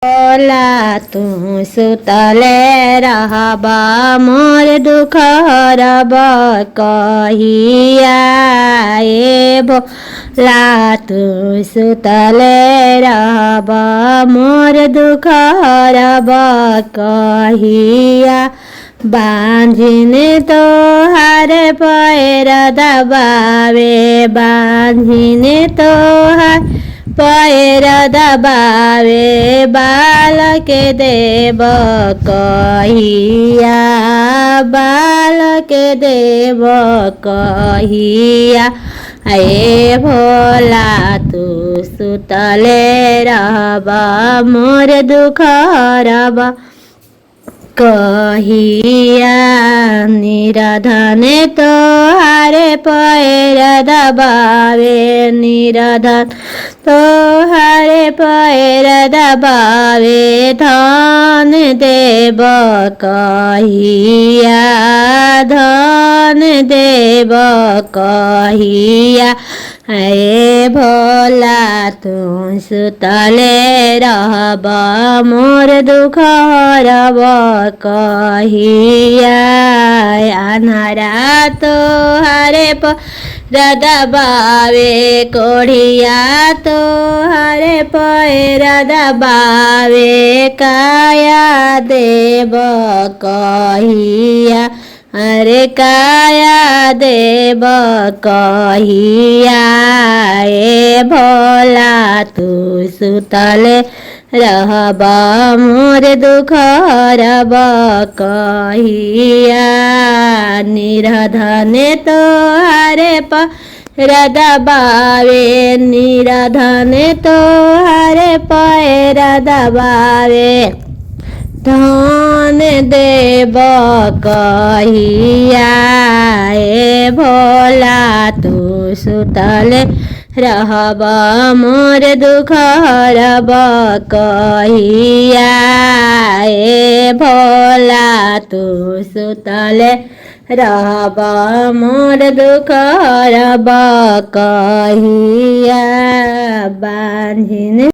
भोला तू सुतले रहबा मोर दुख हरब कहिया ए भोला तू सुतले रहबा मोर दुख हरब कहिया बांझिने तोहार पैर दबावे बांझिने तोहार पैर दबावे बालक देव कहिया बालक देव कहिया ए भोला तू सुतले रहबा मोर दुख हरब कहिया निराधने तोहारे पैर दबावे निराधन तोहारे पैर दबावे धन देव कहिया धन देव कहिया ए भोला तू सुतले रहबा मोर दुख हरब कहिया अनहरा तोहारे पैर दबावे कोढ़िया तोहारे पैर दबावे काया देव कहिया अरे काया देव कहिया ए भोला तू सुतले रहबा मोर दुख हरब कहिया निराधने तोहारे पैर दबावे निराधने तोहारे पैर दबावे धन देव कहिया ए भोला तू सुतले रहबा मोर दुख हरब कहिया ए भोला तू सुतले रहबा मोर दुख हरब कहिया बांझिने